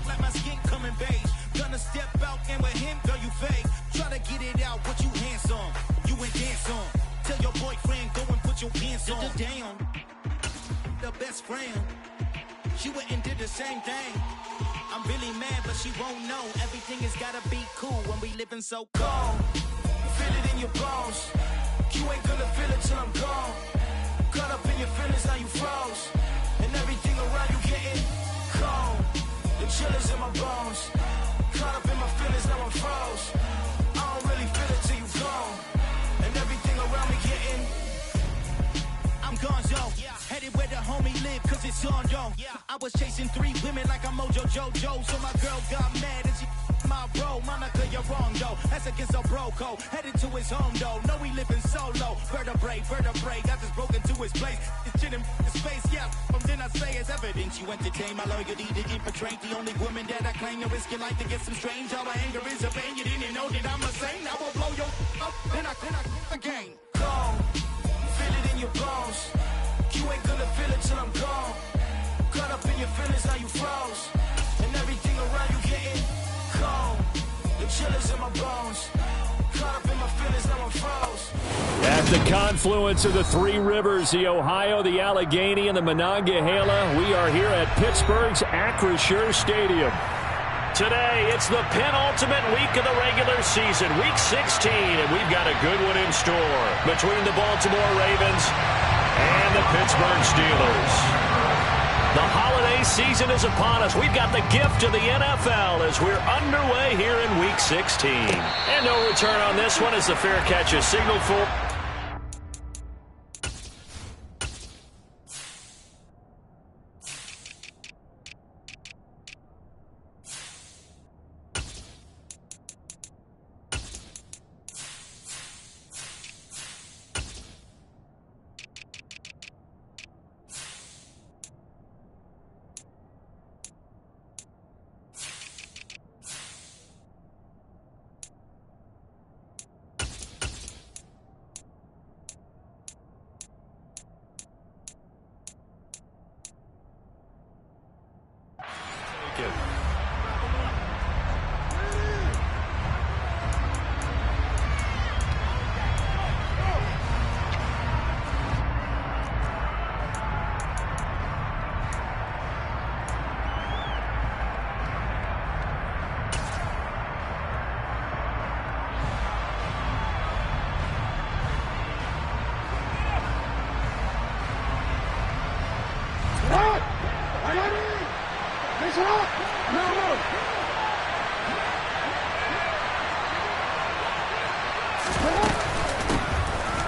like my skin coming beige. Gonna step out and with him, girl, you fake. Try to get it out, but you handsome. You ain't dance on. Tell your boyfriend, go and put your pants on. Down. The best friend. She went and did the same thing. I'm really mad, but she won't know. Everything has gotta be cool when we living so cold. Feel it in your bones. You ain't gonna feel it till I'm gone. Caught up in your feelings, now you froze. And everything around you getting cold. The chill is in my bones. Caught up in my feelings, now I'm froze. I don't really feel it till you gone. And everything around me getting, I'm gone, yo. Headed where the homie live, cause it's on, yo. I was chasing 3 women like I'm Mojo Jojo. So my girl got mad and she my bro. Monica, you're wrong, though. That's against a bro code. Headed to his home, though. No, he living solo. Vertebrae. Got this broken to his place. It's shit in his face, yeah. From then I say it's evidence. You entertain my loyalty to infiltrate. The only woman that I claim to risk your life to get some strange. All my anger is a pain. You didn't know that I'm a saint. I will blow your up. Then I again. Gone. Feel it in your bones. You ain't gonna feel it till I'm gone. Caught up in your feelings, now you froze. And everything around you getting cold. The chill is in my bones. Caught up in my feelings, now I'm froze. At the confluence of the 3 rivers, the Ohio, the Allegheny, and the Monongahela, we are here at Pittsburgh's Acrisure Stadium. Today, it's the penultimate week of the regular season, week 16, and we've got a good one in store between the Baltimore Ravens and the Pittsburgh Steelers. The holiday season is upon us. We've got the gift of the NFL as we're underway here in Week 16. And no return on this one as the fair catch is signaled for.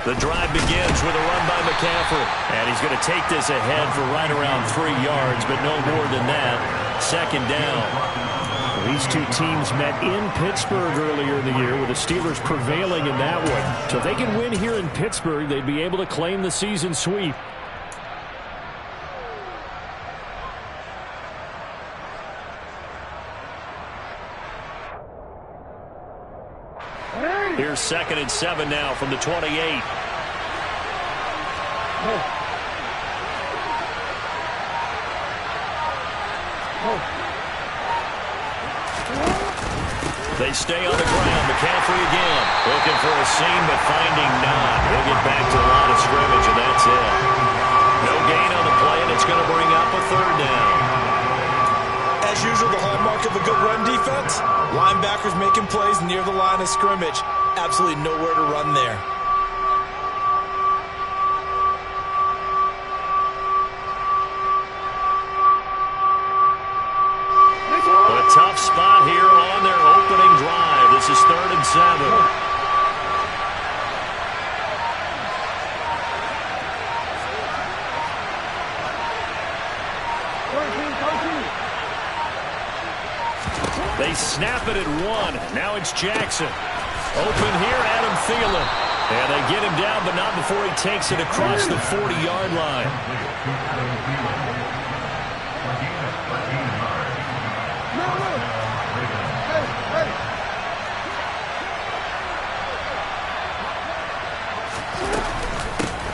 The drive begins with a run by McCaffrey. And he's going to take this ahead for right around 3 yards, but no more than that. Second down. Well, these two teams met in Pittsburgh earlier in the year with the Steelers prevailing in that one. So if they can win here in Pittsburgh, they'd be able to claim the season sweep. Here's 2nd and 7 now from the 28. They stay on the ground. McCaffrey again. Looking for a seam, but finding none. He'll get back to the line of scrimmage, and that's it. No gain on the play, and it's going to bring up a 3rd down. As usual, the hallmark of a good run defense, linebackers making plays near the line of scrimmage. Absolutely nowhere to run there. A tough spot here on their opening drive. This is 3rd and 7. They snap it at 1. Now it's Jackson. Open here, Adam Thielen. And they get him down, but not before he takes it across the 40-yard line.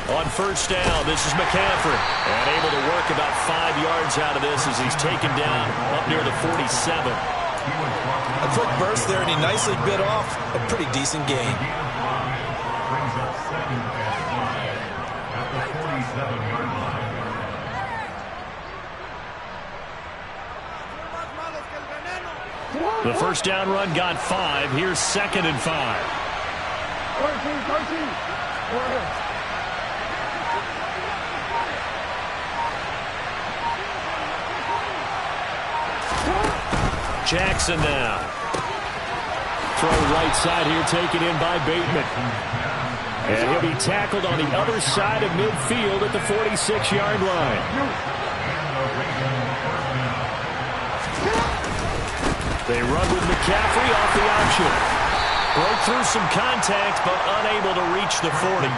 On first down. This is McCaffrey. And able to work about 5 yards out of this as he's taken down up near the 47. A quick burst there, and he nicely bit off a pretty decent gain. The first down run got 5. Here's 2nd and 5. Jackson now. Throw right side here taken in by Bateman. And he'll be tackled on the other side of midfield at the 46-yard line. They run with McCaffrey off the option. Broke through some contact, but unable to reach the 40.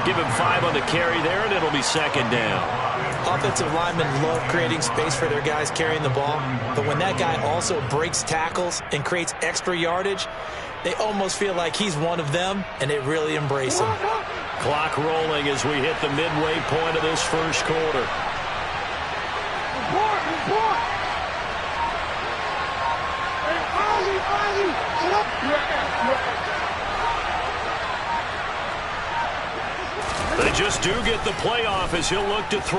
Give him 5 on the carry there, and it'll be 2nd down. Offensive linemen love creating space for their guys carrying the ball, but when that guy also breaks tackles and creates extra yardage, they almost feel like he's one of them, and they really embrace him. Clock rolling as we hit the midway point of this first quarter. They just do get the playoff as he'll look to throw.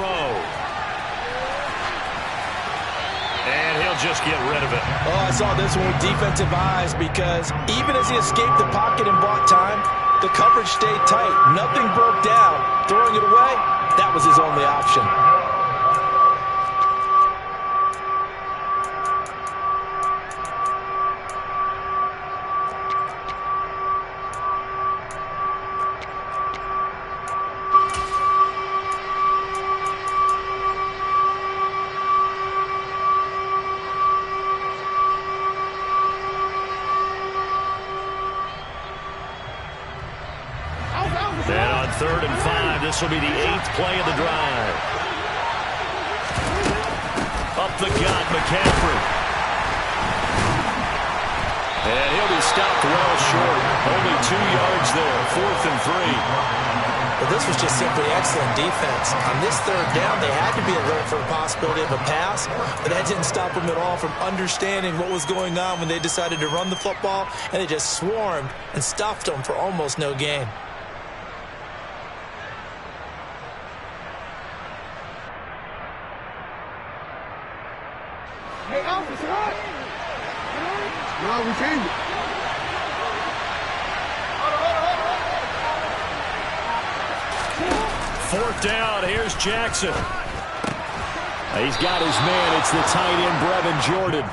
And he'll just get rid of it. Oh, I saw this one with defensive eyes because even as he escaped the pocket and bought time, the coverage stayed tight. Nothing broke down. Throwing it away, that was his only option. And on 3rd and 5, this will be the 8th play of the drive. Up the gut, McCaffrey. And he'll be stopped well short. Only 2 yards there, 4th and 3. Well, this was just simply excellent defense. On this 3rd down, they had to be alert for the possibility of a pass, but that didn't stop them at all from understanding what was going on when they decided to run the football, and they just swarmed and stuffed them for almost no gain. Fourth down, here's Jackson. He's got his man. It's the tight end, Brevin Jordan.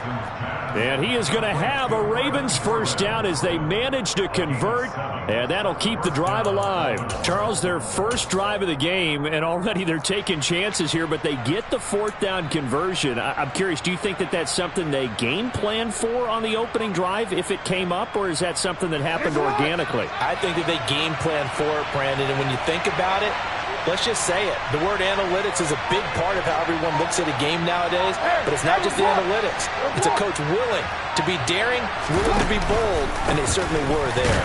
And he is going to have a Ravens first down as they manage to convert, and that'll keep the drive alive. Charles, their first drive of the game, and already they're taking chances here, but they get the 4th down conversion. I'm curious, do you think that that's something they game plan for on the opening drive if it came up, or is that something that happened organically? I think that they game plan for it, Brandon, and when you think about it, let's just say it. The word analytics is a big part of how everyone looks at a game nowadays, but it's not just the analytics. It's a coach willing to be daring, willing to be bold, and they certainly were there.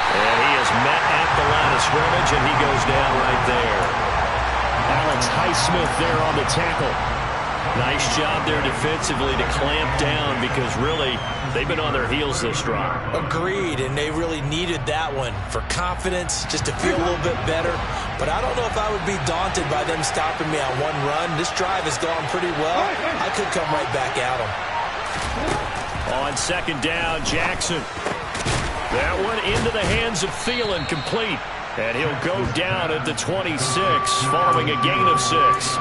And he is met at the line of scrimmage, and he goes down right there. Alex Highsmith there on the tackle. Nice job there defensively to clamp down because really they've been on their heels this drive. Agreed, and they really needed that one for confidence, just to feel a little bit better. But I don't know if I would be daunted by them stopping me on one run. This drive has gone pretty well. I could come right back at them. On 2nd down, Jackson. That one into the hands of Thielen, complete. And he'll go down at the 26 following a gain of 6.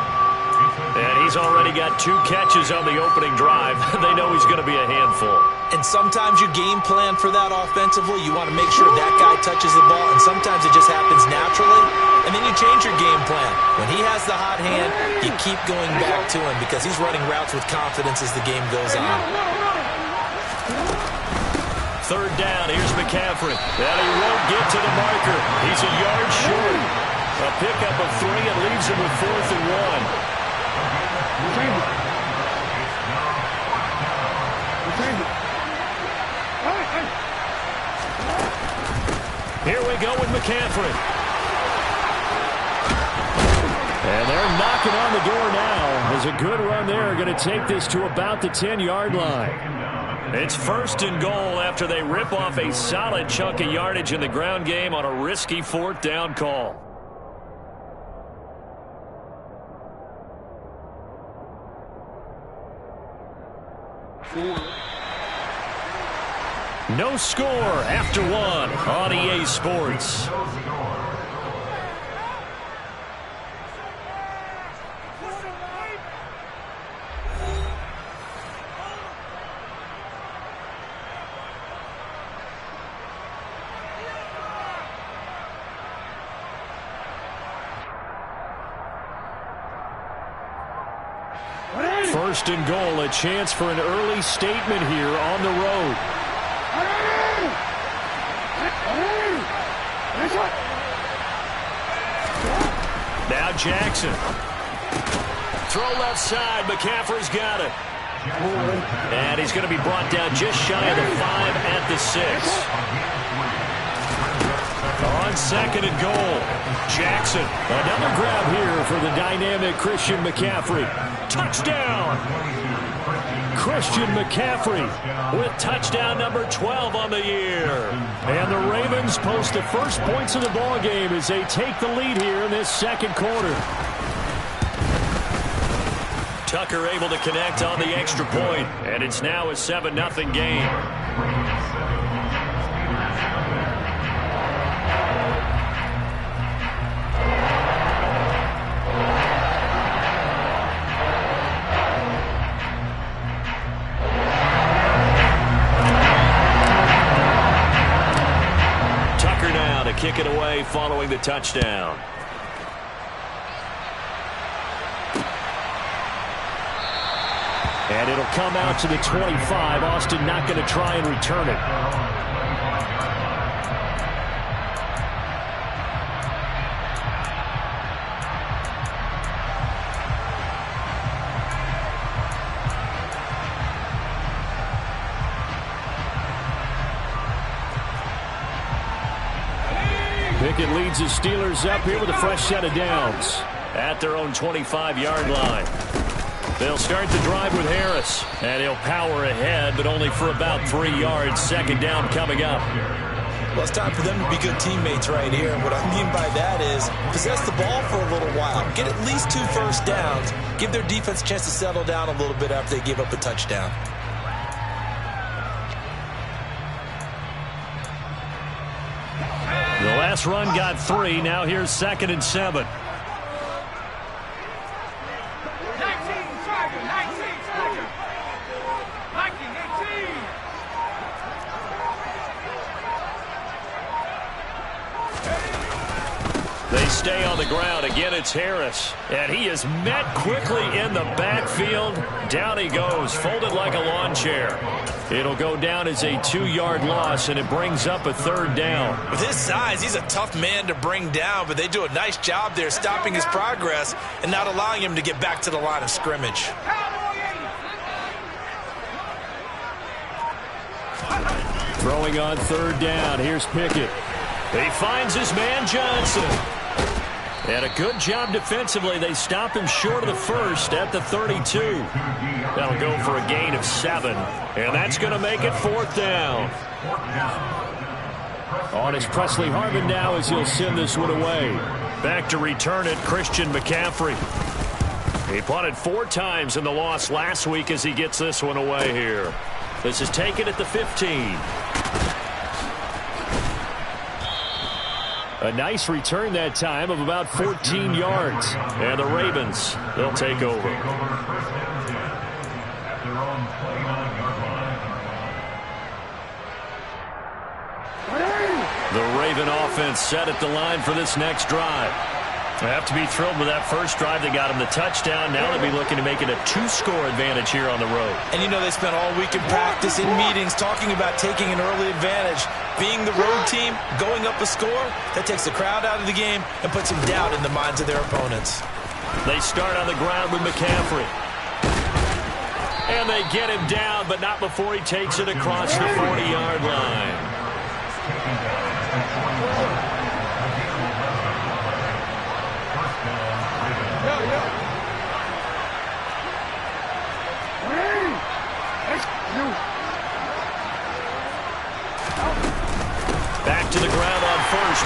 And he's already got 2 catches on the opening drive. They know he's going to be a handful. And sometimes you game plan for that offensively. You want to make sure that guy touches the ball, and sometimes it just happens naturally. And then you change your game plan. When he has the hot hand, you keep going back to him because he's running routes with confidence as the game goes on. 3rd down, here's McCaffrey. And he won't get to the marker. He's a yard short. A pickup of 3 and leaves him with 4th and 1. Here we go with McCaffrey. And they're knocking on the door now. There's a good run there. Going to take this to about the 10-yard line. It's 1st and goal after they rip off a solid chunk of yardage in the ground game on a risky 4th down call. No score after 1 on EA Sports. First and goal, a chance for an early statement here on the road. Now Jackson. Throw left side. McCaffrey's got it. And he's going to be brought down just shy of the 5 at the 6. On 2nd and goal, Jackson. Another grab here for the dynamic Christian McCaffrey. Touchdown! Christian McCaffrey with touchdown number 12 on the year. And the Ravens post the first points of the ball game as they take the lead here in this 2nd quarter. Tucker able to connect on the extra point, and it's now a 7-0 game. Kick it away following the touchdown. And it'll come out to the 25. Austin not going to try and return it. Pickett leads the Steelers up here with a fresh set of downs at their own 25-yard line. They'll start the drive with Harris, and he'll power ahead, but only for about 3 yards. 2nd down coming up. Well, it's time for them to be good teammates right here. And what I mean by that is possess the ball for a little while. Get at least 2 first downs. Give their defense a chance to settle down a little bit after they give up a touchdown. The last run got 3. Now here's 2nd and 7. They stay on the ground. Again, it's Harris. And he is met quickly in the backfield. Down he goes, folded like a lawn chair. It'll go down as a 2-yard loss, and it brings up a 3rd down. With his size, he's a tough man to bring down, but they do a nice job there stopping his progress and not allowing him to get back to the line of scrimmage. Throwing on 3rd down. Here's Pickett. He finds his man Johnson. And a good job defensively. They stop him short of the 1st at the 32. That'll go for a gain of 7. And that's going to make it 4th down. On is Presley Harvin now as he'll send this one away. Back to return it, Christian McCaffrey. He punted 4 times in the loss last week as he gets this one away here. This is taken at the 15. A nice return that time of about 14 yards. And the Ravens, they'll take over. The Raven offense set at the line for this next drive. They have to be thrilled with that first drive. They got him the touchdown. Now they'll be looking to make it a 2-score advantage here on the road. And you know they spent all week in practice, in meetings, talking about taking an early advantage. Being the road team, going up a score, that takes the crowd out of the game and puts some doubt in the minds of their opponents. They start on the ground with McCaffrey. And they get him down, but not before he takes it across the 40-yard line.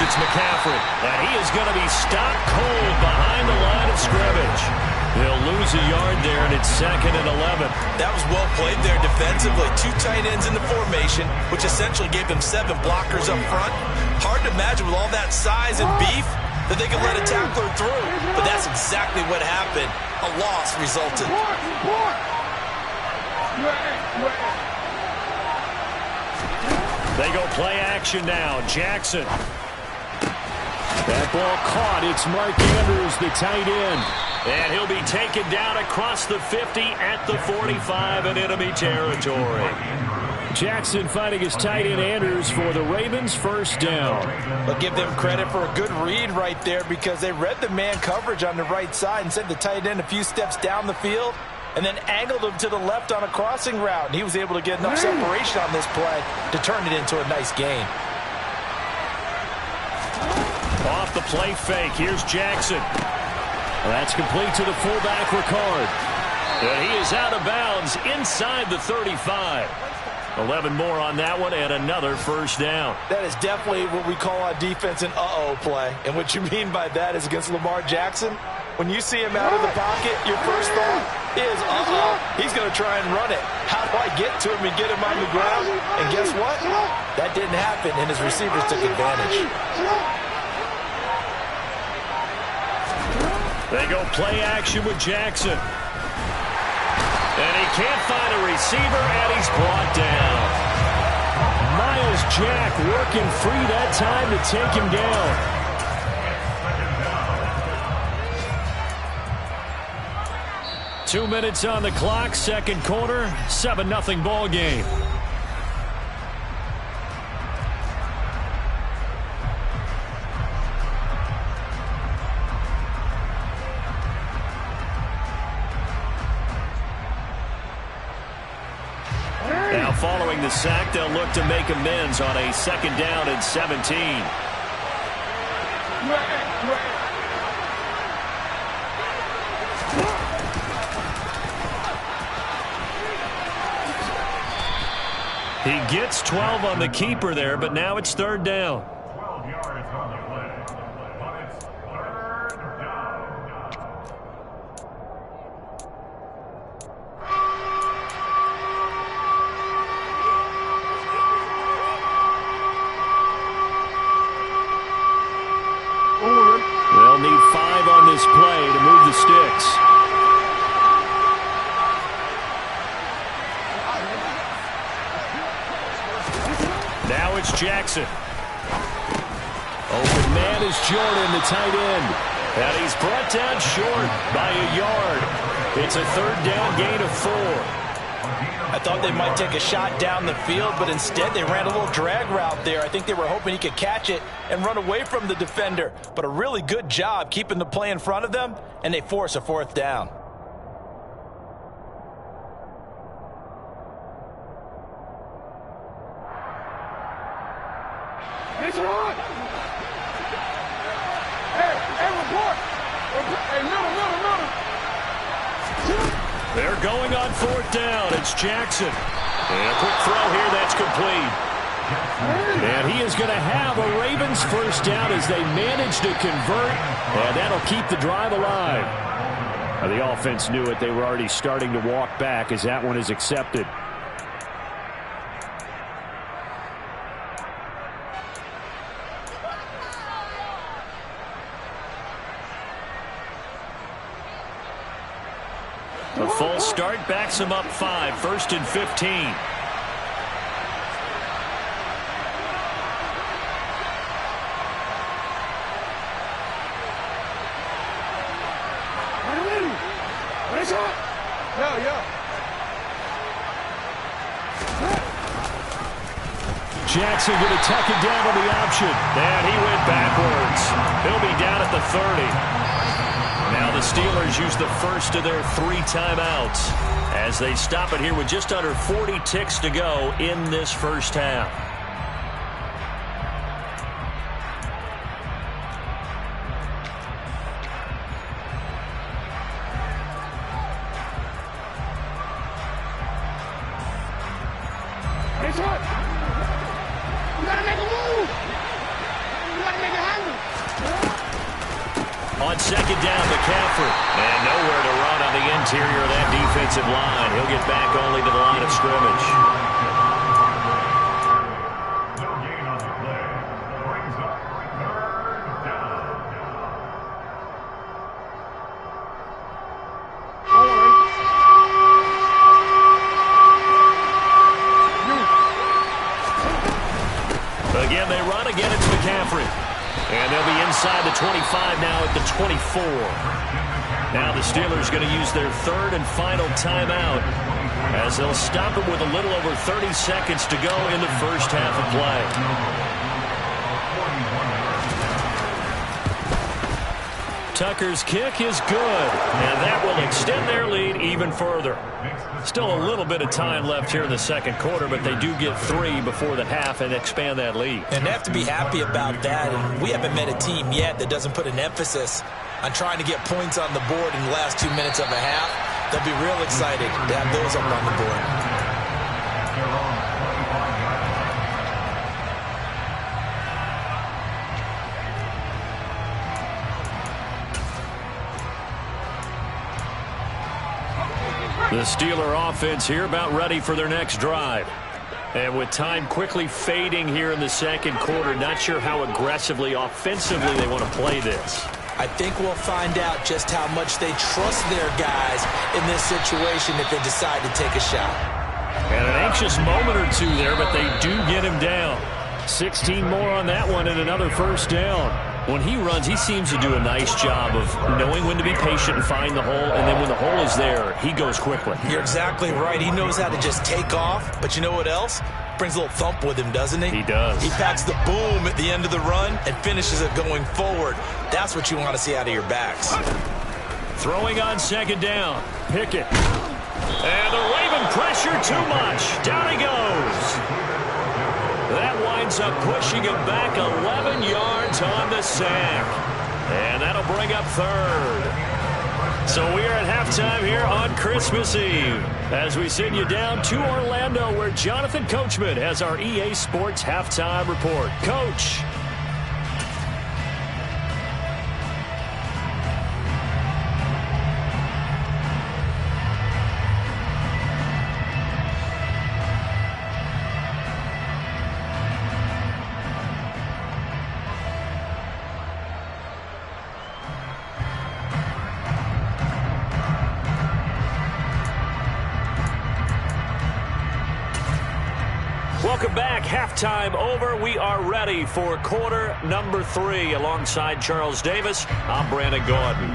it's McCaffrey. And he is going to be stopped cold behind the line of scrimmage. He'll lose a yard there, and it's 2nd and 11. That was well played there defensively. 2 tight ends in the formation, which essentially gave them 7 blockers up front. Hard to imagine with all that size and beef that they could let a tackler through. But that's exactly what happened. A loss resulted. They go play action now. Jackson. That ball caught. It's Mark Andrews, the tight end. And he'll be taken down across the 50 at the 45 in enemy territory. Jackson finding his tight end Andrews for the Ravens' first down. I'll give them credit for a good read right there because they read the man coverage on the right side and sent the tight end a few steps down the field and then angled him to the left on a crossing route. And he was able to get enough separation on this play to turn it into a nice gain. Off the play fake. Here's Jackson. That's complete to the fullback, Ricard. And he is out of bounds inside the 35. 11 more on that one and another first down. That is definitely what we call on defense an uh-oh play. And what you mean by that is against Lamar Jackson, when you see him out of the pocket, your first thought is, uh-oh, he's going to try and run it. How do I get to him and get him on the ground? And guess what? That didn't happen, and his receivers took advantage. They go play action with Jackson. And he can't find a receiver, and he's brought down. Miles Jack working free that time to take him down. Two minutes on the clock, second quarter, 7-0 ball game. Now following the sack, they'll look to make amends on a 2nd down and 17. He gets 12 on the keeper there, but now it's 3rd down. They'll need 5 on this play to move the sticks. Now it's Jackson. Open man is Jordan, the tight end. And he's brought down short by a yard. It's a 3rd down gain of 4. I thought they might take a shot down the field, but instead they ran a little drag route there. I think they were hoping he could catch it and run away from the defender. But a really good job keeping the play in front of them, and they force a 4th down. It's on! Hey, report! Hey, middle. They're going on 4th down. It's Jackson. And a quick throw here that's complete. And he is going to have a Ravens first down as they manage to convert. And that'll keep the drive alive. Now, the offense knew it. They were already starting to walk back as that one is accepted. The full start backs him up 5, 1st and 15. Jackson going to tuck it down on the option. And he went backwards. He'll be down at the 30. Now the Steelers use the first of their 3 timeouts as they stop it here with just under 40 ticks to go in this first half. It's hot! You gotta make a move! You gotta make a On second down, McCaffrey. And nowhere to run on the interior of that defensive line. He'll get back only to the line of scrimmage. Again, they run. Again, it's McCaffrey. And they'll be inside the 25 now at the 24. Now the Steelers going to use their third and final timeout as they'll stop it with a little over 30 seconds to go in the first half of play. Tucker's kick is good, and that will extend their lead even further. Still a little bit of time left here in the second quarter, but they do get 3 before the half and expand that lead. And they have to be happy about that. And we haven't met a team yet that doesn't put an emphasis on trying to get points on the board in the last 2 minutes of a half. They'll be real excited to have those up on the board. The Steeler offense here about ready for their next drive. And with time quickly fading here in the second quarter, not sure how aggressively, offensively they want to play this. I think we'll find out just how much they trust their guys in this situation if they decide to take a shot. And an anxious moment or two there, but they do get him down. 16 more on that one and another first down. When he runs, he seems to do a nice job of knowing when to be patient and find the hole, and then when the hole is there, he goes quickly. You're exactly right. He knows how to just take off, but you know what else? Brings a little thump with him, doesn't he? He does. He packs the boom at the end of the run and finishes it going forward. That's what you want to see out of your backs. Throwing on second down. Pickett. And the Raven pressure too much. Down he goes. That winds up pushing him back 11 yards on the sack. And that'll bring up third. So we are at halftime here on Christmas Eve as we send you down to Orlando where Jonathan Coachman has our EA Sports halftime report. Coach. Welcome back. Halftime over. We are ready for quarter number 3. Alongside Charles Davis, I'm Brandon Gordon.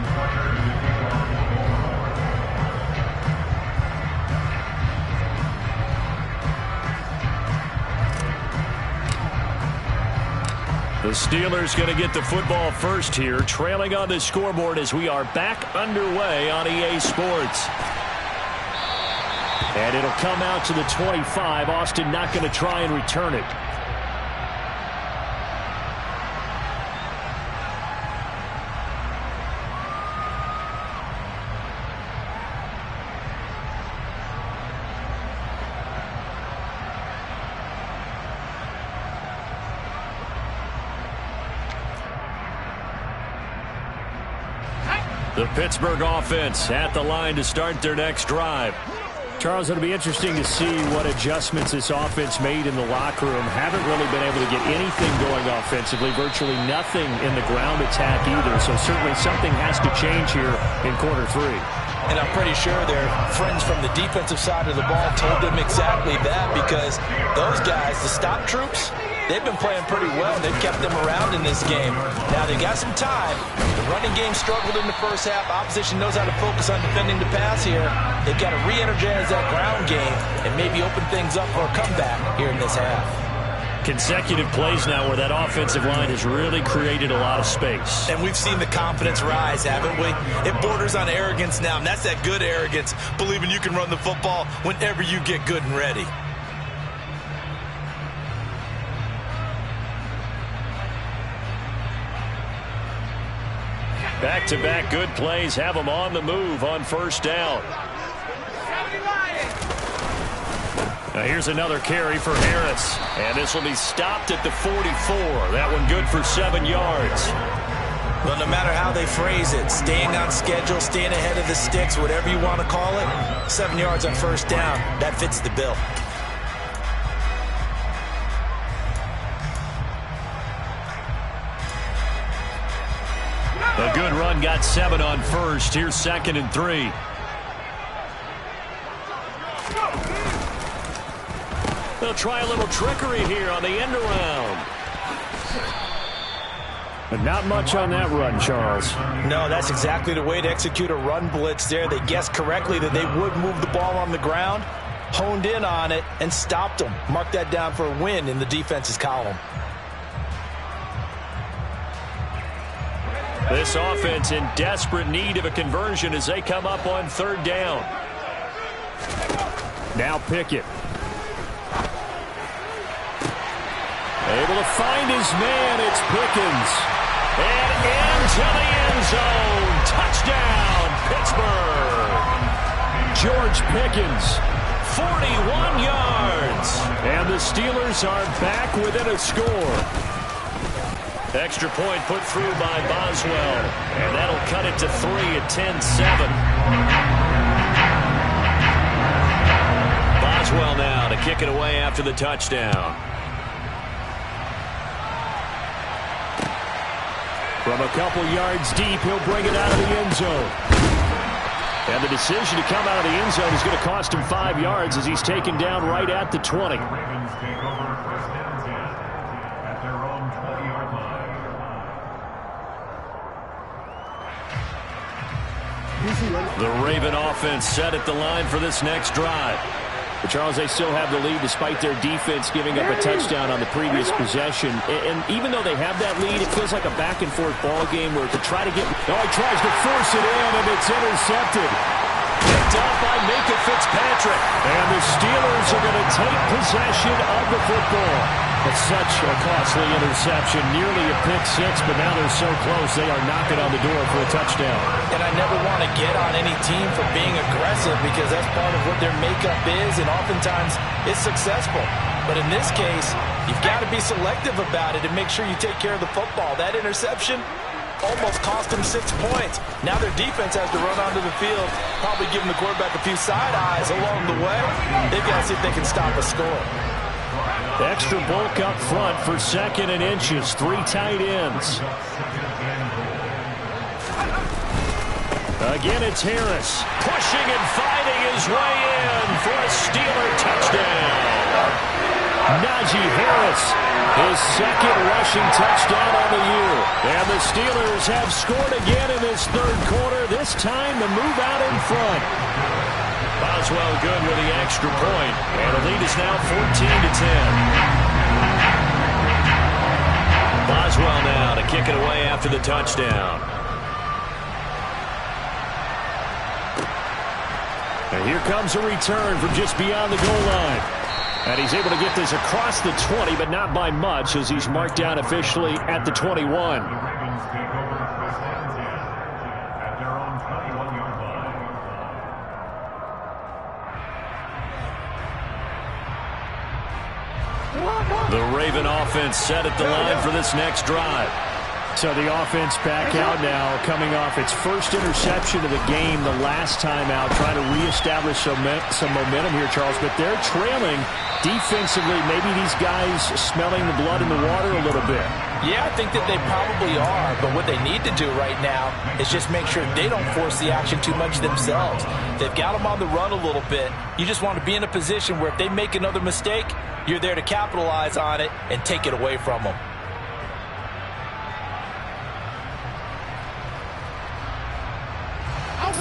The Steelers going to get the football first here, trailing on the scoreboard as we are back underway on EA Sports. And it'll come out to the 25. Austin not going to try and return it. The Pittsburgh offense at the line to start their next drive. Charles, it'll be interesting to see what adjustments this offense made in the locker room. Haven't really been able to get anything going offensively, virtually nothing in the ground attack either. So certainly something has to change here in quarter 3. And I'm pretty sure their friends from the defensive side of the ball told them exactly that, because those guys, the stop troops, they've been playing pretty well. They've kept them around in this game. Now, they got some time. The running game struggled in the first half. Opposition knows how to focus on defending the pass here. They've got to re-energize that ground game and maybe open things up for a comeback here in this half. Consecutive plays now where that offensive line has really created a lot of space. And we've seen the confidence rise, haven't we? It borders on arrogance now, and that's that good arrogance, believing you can run the football whenever you get good and ready. Back-to-back good plays have them on the move on first down. Now here's another carry for Harris. And this will be stopped at the 44. That one good for 7 yards. Well, no matter how they phrase it, staying on schedule, staying ahead of the sticks, whatever you want to call it, 7 yards on first down, that fits the bill. A good run got 7 on first. Here's 2nd and 3. They'll try a little trickery here on the end around. But not much on that run, Charles. No, that's exactly the way to execute a run blitz there. They guessed correctly that they would move the ball on the ground, honed in on it, and stopped them. Mark that down for a win in the defense's column. This offense in desperate need of a conversion as they come up on 3rd down. Now Pickett. Able to find his man. It's Pickens. And into the end zone. Touchdown, Pittsburgh. George Pickens, 41 yards. And the Steelers are back within a score. Extra point put through by Boswell. And that'll cut it to 3 at 10-7. Boswell now to kick it away after the touchdown. From a couple yards deep, he'll bring it out of the end zone. And the decision to come out of the end zone is going to cost him 5 yards as he's taken down right at the 20. The Raven offense set at the line for this next drive. But Charles, they still have the lead despite their defense giving up a touchdown on the previous possession. And even though they have that lead, it feels like a back-and-forth ball game where to try to get... Oh, he tries to force it in, and it's intercepted. Picked up by Minka Fitzpatrick. And the Steelers are going to take possession of the football. It's such a costly interception, nearly a pick six, but now they're so close they are knocking on the door for a touchdown. And I never want to get on any team for being aggressive because that's part of what their makeup is, and oftentimes it's successful. But in this case, you've got to be selective about it and make sure you take care of the football. That interception almost cost them 6 points. Now their defense has to run onto the field, probably giving the quarterback a few side eyes along the way. They've got to see if they can stop a score. Extra bulk up front for 2nd and inches. 3 tight ends. Again, it's Harris. Pushing and fighting his way in for a Steeler touchdown. Najee Harris, his 2nd rushing touchdown on the year. And the Steelers have scored again in this 3rd quarter. This time the move out in front. Boswell good with the extra point. And the lead is now 14-10. Boswell now to kick it away after the touchdown. And here comes a return from just beyond the goal line. And he's able to get this across the 20, but not by much as he's marked down officially at the 21. The Raven offense set at the line for this next drive. So the offense back out now, coming off its first interception of the game the last time out, trying to reestablish some momentum here, Charles. But they're trailing defensively. Maybe these guys smelling the blood in the water a little bit. Yeah, I think that they probably are. But what they need to do right now is just make sure they don't force the action too much themselves. They've got them on the run a little bit. You just want to be in a position where if they make another mistake, you're there to capitalize on it and take it away from them.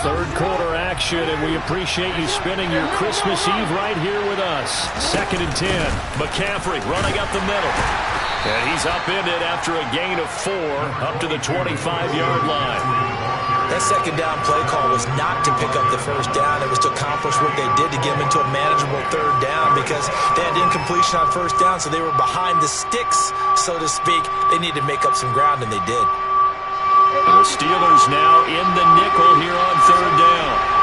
Third quarter action, and we appreciate you spending your Christmas Eve right here with us. 2nd and 10. McCaffrey running up the middle. And he's upended after a gain of 4 up to the 25-yard line. That 2nd down play call was not to pick up the 1st down. It was to accomplish what they did to get them into a manageable 3rd down because they had incompletion on 1st down, so they were behind the sticks, so to speak. They needed to make up some ground, and they did. The Steelers now in the nickel here on 3rd down.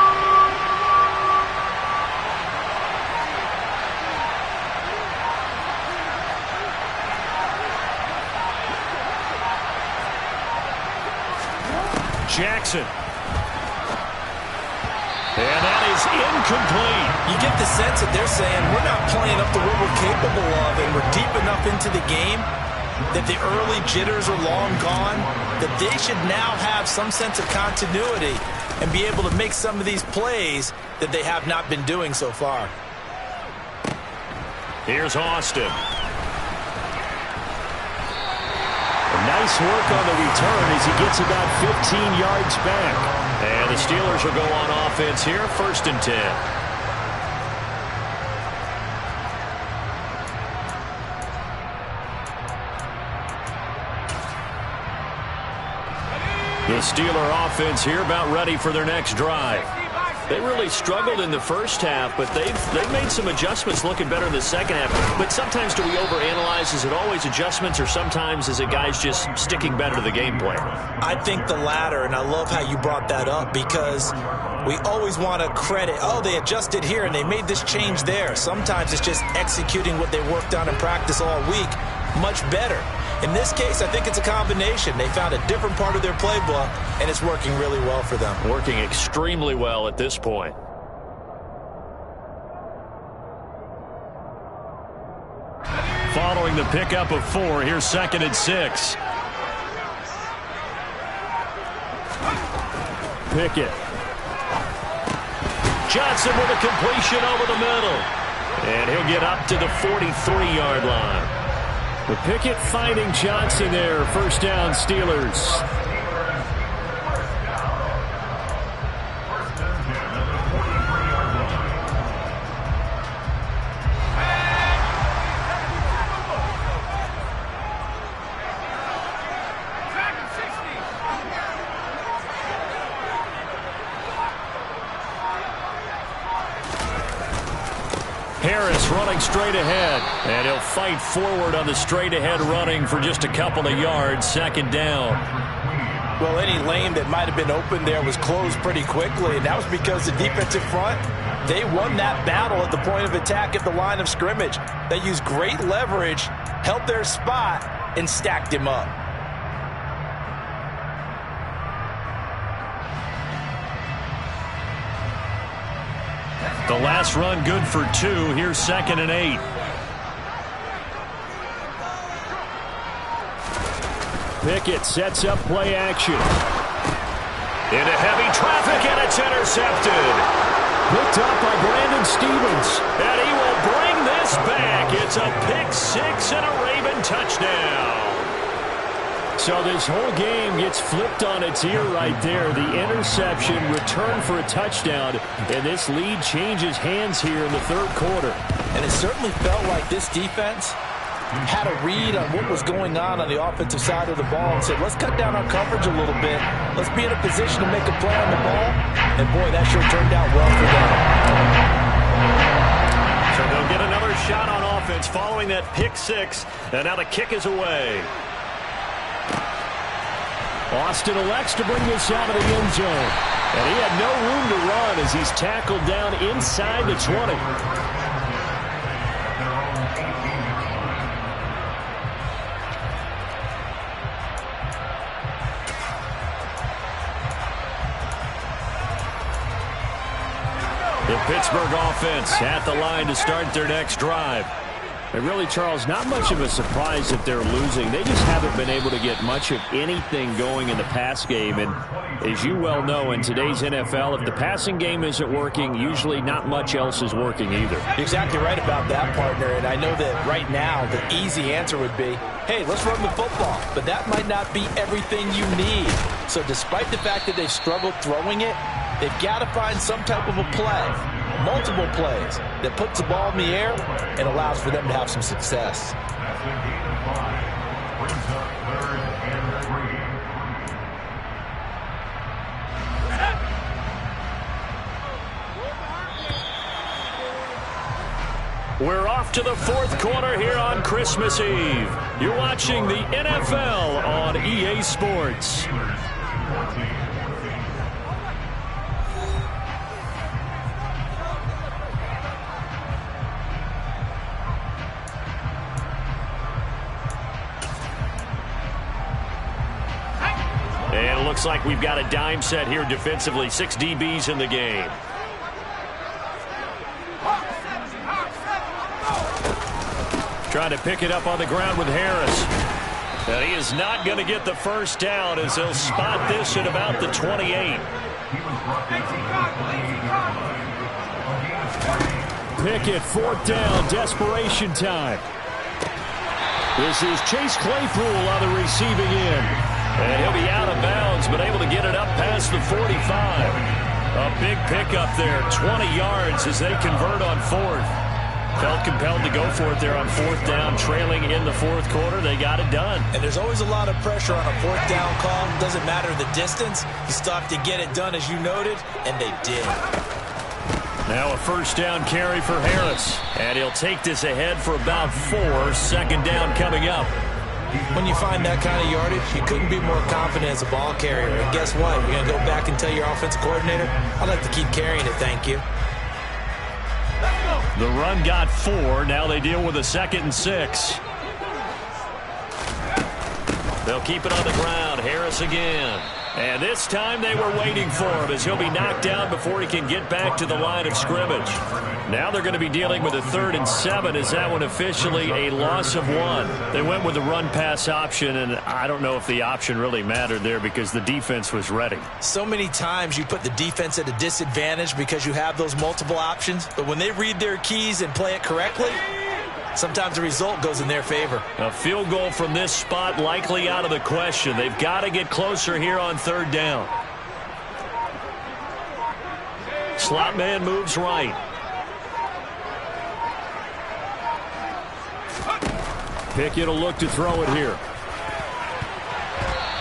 Jackson. And that is incomplete. You get the sense that they're saying we're not playing up to what we're capable of, and we're deep enough into the game that the early jitters are long gone, that they should now have some sense of continuity and be able to make some of these plays that they have not been doing so far. Here's Austin. Nice work on the return as he gets about 15 yards back. And the Steelers will go on offense here, 1st and 10. The Steeler offense here about ready for their next drive. They really struggled in the first half, but they've made some adjustments looking better in the second half. But sometimes do we overanalyze? Is it always adjustments, or sometimes is it guys just sticking better to the game plan? I think the latter, and I love how you brought that up, because we always want to credit, oh, they adjusted here and they made this change there. Sometimes it's just executing what they worked on in practice all week much better. In this case, I think it's a combination. They found a different part of their playbook, and it's working really well for them. Working extremely well at this point. Following the pickup of 4, here's 2nd and 6. Pickett. Johnson with a completion over the middle. And he'll get up to the 43-yard line. But Pickett finding Johnson there. 1st down, Steelers. Harris running straight ahead, and he'll fight forward on the straight ahead running for just a couple of yards. 2nd down. Well, any lane that might have been open there was closed pretty quickly, and that was because the defensive front, they won that battle at the point of attack at the line of scrimmage. They used great leverage, held their spot, and stacked him up. The last run good for 2. Here's 2nd and 8. Pickett sets up play action. Into heavy traffic, and it's intercepted. Picked up by Brandon Stevens. And he will bring this back. It's a pick-6 and a Raven touchdown. So this whole game gets flipped on its ear right there. The interception, return for a touchdown, and this lead changes hands here in the 3rd quarter. And it certainly felt like this defense had a read on what was going on the offensive side of the ball and said, let's cut down our coverage a little bit. Let's be in a position to make a play on the ball. And, boy, that sure turned out well for them. So they'll get another shot on offense following that pick-6, and now the kick is away. Austin elects to bring this out of the end zone. And he had no room to run as he's tackled down inside the 20. The Pittsburgh offense at the line to start their next drive. And really, Charles, not much of a surprise that they're losing. They just haven't been able to get much of anything going in the pass game. And as you well know, in today's NFL, if the passing game isn't working, usually not much else is working either. You're exactly right about that, partner. And I know that right now the easy answer would be, hey, let's run the football. But that might not be everything you need. So despite the fact that they've struggled throwing it, they've got to find some type of a play, multiple plays, that puts the ball in the air and allows for them to have some success. We're off to the 4th quarter here on Christmas Eve. You're watching the NFL on EA Sports. looks like we've got a dime set here defensively. 6 DBs in the game. Trying to pick it up on the ground with Harris. And he is not going to get the first down as he'll spot this at about the 28. Pickett, 4th down, desperation time. This is Chase Claypool on the receiving end. And he'll be out of bounds, but able to get it up past the 45. A big pickup there, 20 yards as they convert on 4th. Felt compelled to go for it there on 4th down, trailing in the 4th quarter. They got it done. And there's always a lot of pressure on a 4th down call. Doesn't matter the distance. You still have to get it done, as you noted, and they did. Now a 1st down carry for Harris. And he'll take this ahead for about 4. 2nd down coming up. When you find that kind of yardage, you couldn't be more confident as a ball carrier. And guess what? You're going to go back and tell your offensive coordinator, I'd like to keep carrying it, thank you. The run got 4. Now they deal with a 2nd and 6. They'll keep it on the ground. Harris again. And this time they were waiting for him as he'll be knocked down before he can get back to the line of scrimmage. Now they're going to be dealing with a 3rd and 7. Is that one officially a loss of 1? They went with the run-pass option, and I don't know if the option really mattered there because the defense was ready. So many times you put the defense at a disadvantage because you have those multiple options, but when they read their keys and play it correctly, sometimes the result goes in their favor. A field goal from this spot likely out of the question. They've got to get closer here on 3rd down. Slot man moves right. Pickett will look to throw it here.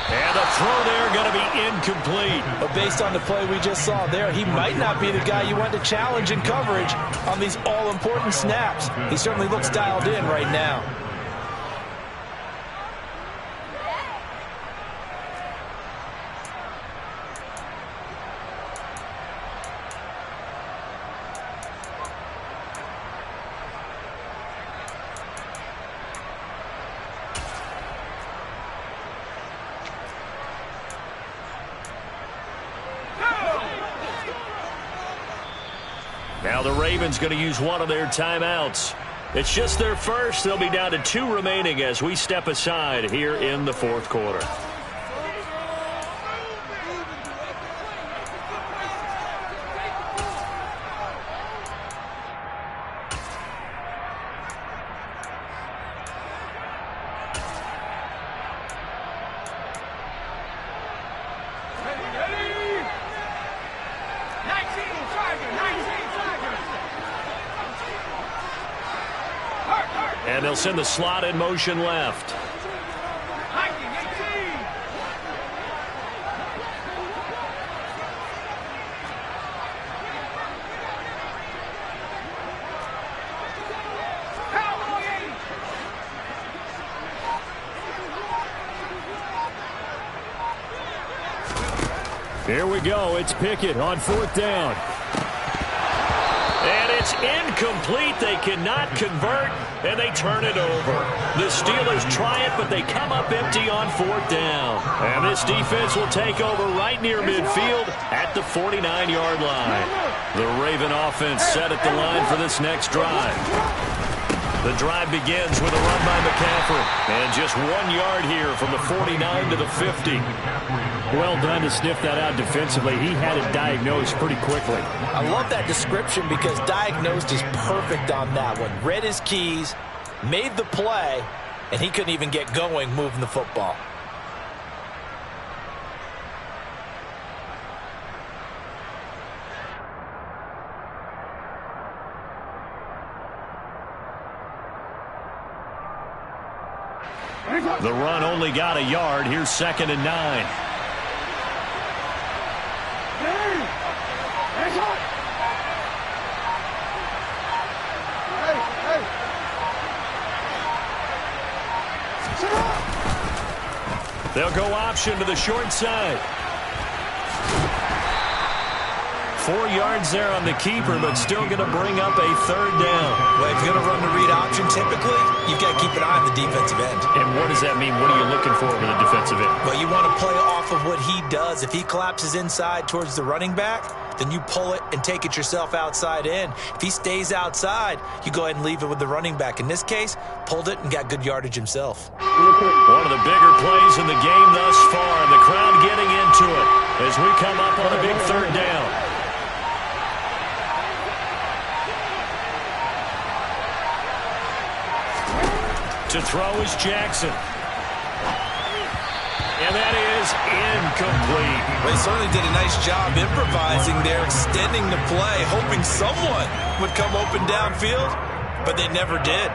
And the throw there going to be incomplete. But based on the play we just saw there, he might not be the guy you want to challenge in coverage on these all-important snaps. He certainly looks dialed in right now. Now the Ravens going to use one of their timeouts. It's just their first. They'll be down to 2 remaining as we step aside here in the 4th quarter. And they'll send the slot in motion left. Here we go. It's Pickett on 4th down. And it's incomplete. They cannot convert, and they turn it over. The Steelers try it, but they come up empty on 4th down. And this defense will take over right near midfield at the 49-yard line. The Raven offense set at the line for this next drive. The drive begins with a run by McCaffrey. And just 1 yard here from the 49 to the 50. Well done to sniff that out defensively. He had it diagnosed pretty quickly. I love that description because diagnosed is perfect on that one. Read his keys, made the play, and he couldn't even get going moving the football. The run only got a yard. Here's 2nd and 9. They'll go option to the short side. 4 yards there on the keeper, but still going to bring up a 3rd down. Well, he's going to run the read option typically, you've got to keep an eye on the defensive end. And what does that mean? What are you looking for with the defensive end? Well, you want to play off of what he does. If he collapses inside towards the running back, then you pull it and take it yourself outside in. If he stays outside, you go ahead and leave it with the running back. In this case, pulled it and got good yardage himself. One of the bigger plays in the game thus far, and the crowd getting into it as we come up on a big third down. To throw is Jackson. And that is incomplete. They certainly did a nice job improvising there, extending the play, hoping someone would come open downfield, but they never did.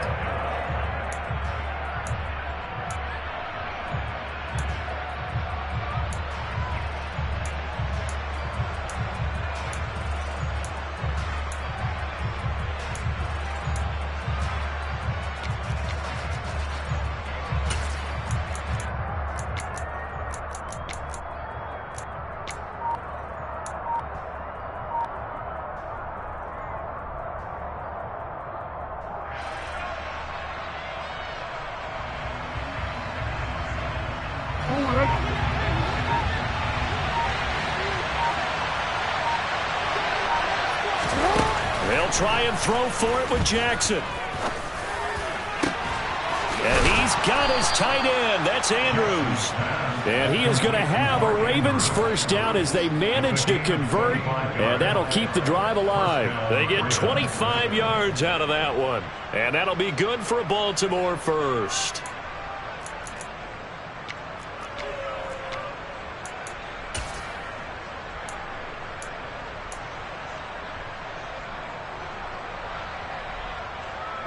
They'll try and throw for it with Jackson. And he's got his tight end. That's Andrews. And he is going to have a Ravens first down as they manage to convert. And that'll keep the drive alive. They get 25 yards out of that one. And that'll be good for a Baltimore first.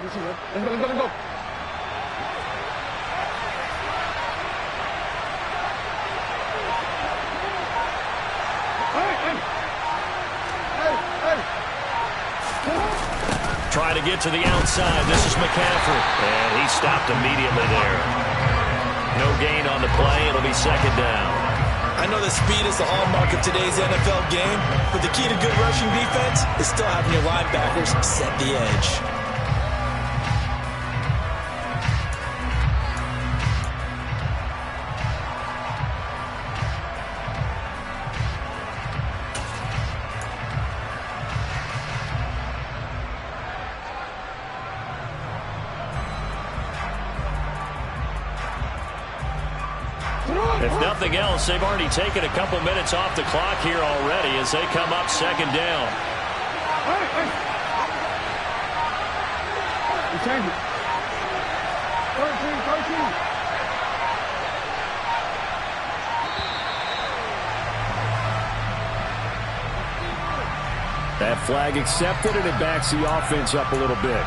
Let's go. Trying to get to the outside. This is McCaffrey. And he stopped immediately there. No gain on the play. It'll be second down. I know that speed is the hallmark of today's NFL game, but the key to good rushing defense is still having your linebackers set the edge. If nothing else, they've already taken a couple minutes off the clock here already as they come up second down. Change it. 13. That flag accepted, and it backs the offense up a little bit.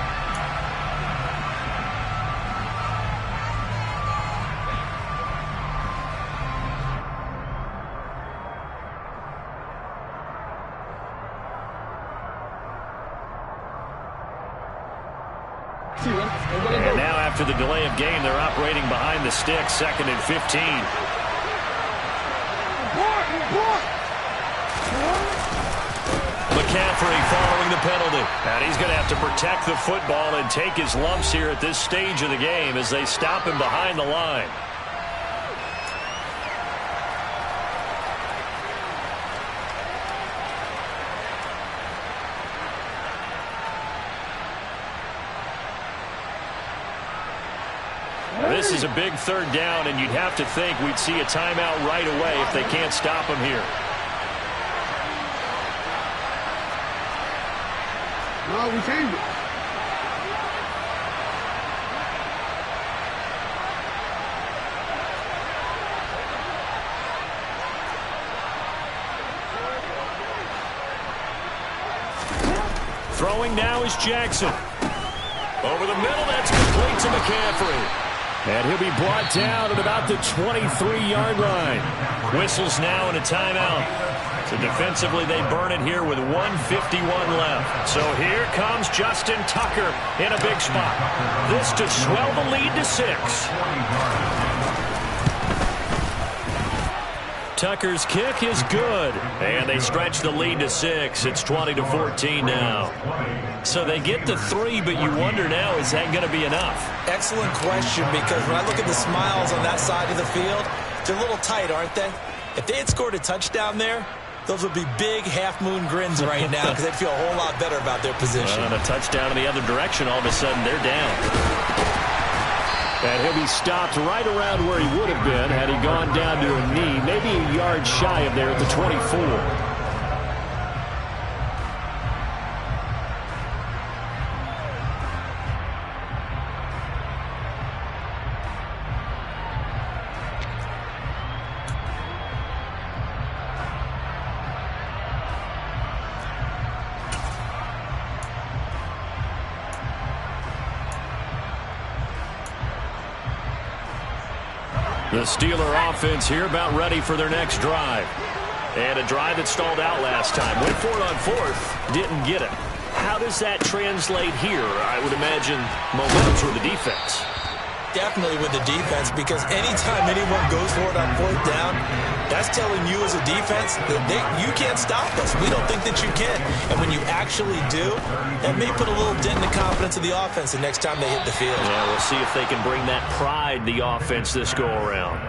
And now after the delay of game, they're operating behind the sticks, 2nd and 15. McCaffrey following the penalty. And he's going to have to protect the football and take his lumps here at this stage of the game as they stop him behind the line. This is a big third down, and you'd have to think we'd see a timeout right away if they can't stop him here. No, we changed it. Throwing now is Jackson. Over the middle, that's complete to McCaffrey. And he'll be brought down at about the 23-yard line. Whistles now and a timeout. So defensively, they burn it here with 1:51 left. So here comes Justin Tucker in a big spot. This to swell the lead to 6. Tucker's kick is good. And they stretch the lead to 6. It's 20-14 now. So they get to 3, but you wonder now, is that going to be enough? Excellent question, because when I look at the smiles on that side of the field, they're a little tight, aren't they? If they had scored a touchdown there, those would be big half-moon grins right now because they'd feel a whole lot better about their position. And a touchdown in the other direction, all of a sudden they're down. And he'll be stopped right around where he would have been had he gone down to a knee, maybe a yard shy of there at the 24. The Steeler offense here about ready for their next drive. And a drive that stalled out last time. Went for it on 4th. Didn't get it. How does that translate here? I would imagine momentum's with the defense. Definitely with the defense, because anytime anyone goes for it on 4th down, that's telling you as a defense that you can't stop us. We don't think that you can. And when you actually do, that may put a little dent in the confidence of the offense the next time they hit the field. Yeah, we'll see if they can bring that pride, the offense, this go-around.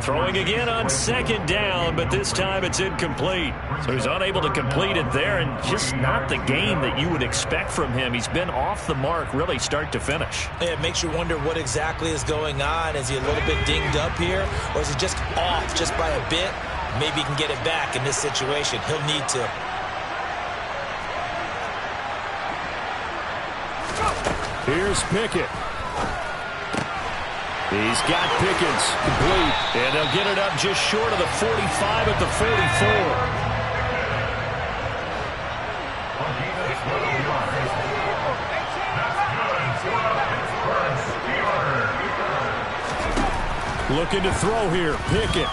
Throwing again on 2nd down, but this time it's incomplete. So he's unable to complete it there, and just not the game that you would expect from him. He's been off the mark really start to finish. It makes you wonder what exactly is going on. Is he a little bit dinged up here, or is he just off just by a bit? Maybe he can get it back in this situation. He'll need to. Here's Pickett. He's got Pickens complete, and they'll get it up just short of the 45 at the 44. Looking to throw here, Pickett.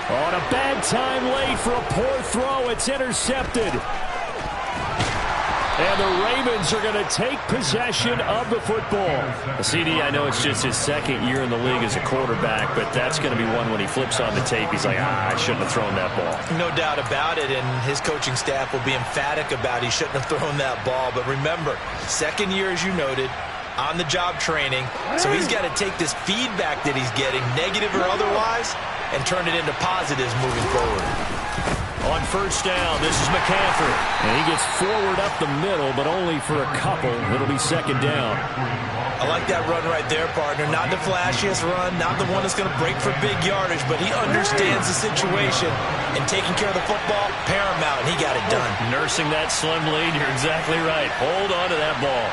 On a bad time late for a poor throw. It's intercepted. And the Ravens are going to take possession of the football. CD, I know it's just his 2nd year in the league as a quarterback, but that's going to be one when he flips on the tape. He's like, I shouldn't have thrown that ball. No doubt about it, and his coaching staff will be emphatic about he shouldn't have thrown that ball. But remember, 2nd year, as you noted, on-the-job training, so he's got to take this feedback that he's getting, negative or otherwise, and turn it into positives moving forward. On 1st down, this is McCaffrey. And he gets forward up the middle, but only for a couple. It'll be 2nd down. I like that run right there, partner. Not the flashiest run, not the one that's going to break for big yardage, but he understands the situation, and taking care of the football, paramount, and he got it done. Nursing that slim lead, you're exactly right. Hold on to that ball.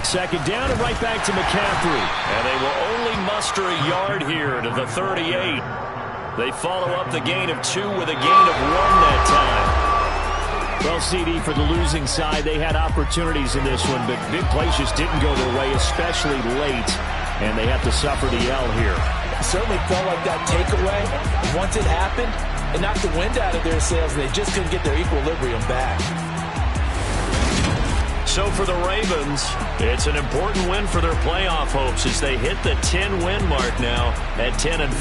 Second down and right back to McCaffrey. And they will only muster a yard here to the 38. They follow up the gain of 2 with a gain of 1 that time. Well, CD, for the losing side, they had opportunities in this one, but big plays just didn't go their way, especially late. And they have to suffer the L here. It certainly felt like that takeaway. Once it happened, it knocked the wind out of their sails, and they just couldn't get their equilibrium back. So for the Ravens, it's an important win for their playoff hopes as they hit the 10-win mark now at 10-5.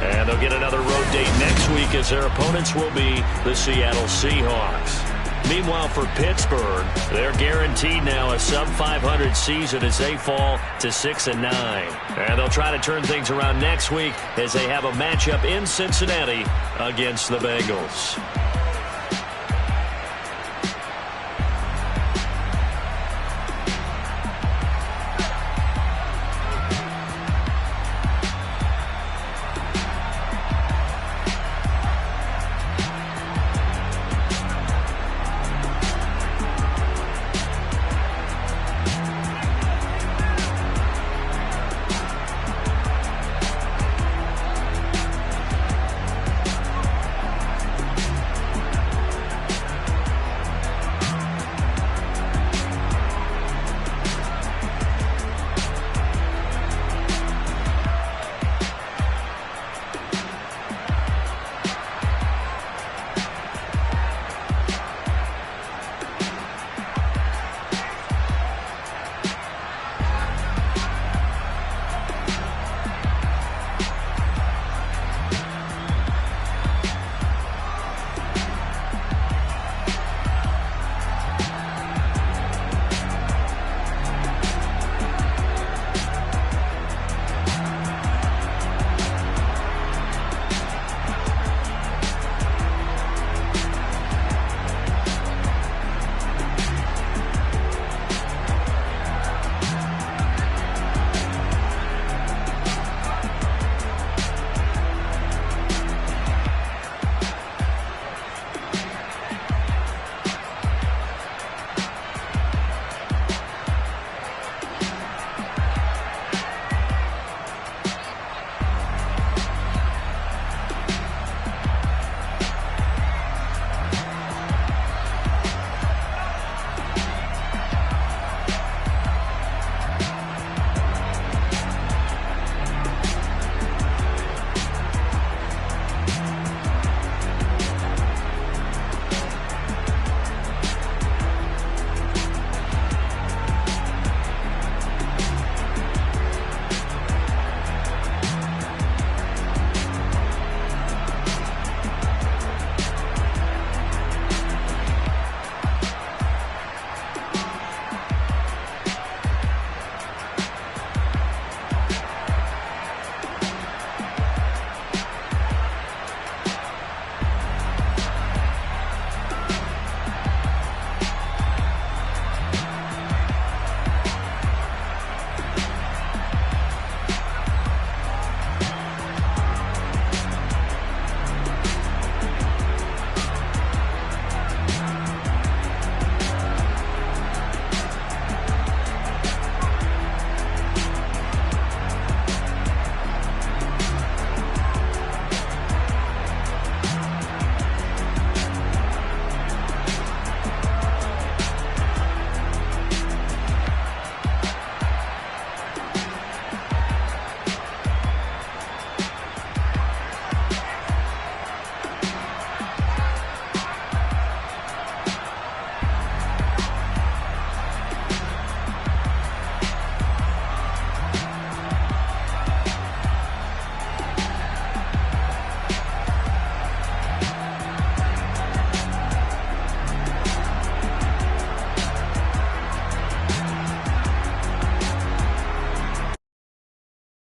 And they'll get another road date next week as their opponents will be the Seattle Seahawks. Meanwhile, for Pittsburgh, they're guaranteed now a sub-500 season as they fall to 6-9. And they'll try to turn things around next week as they have a matchup in Cincinnati against the Bengals.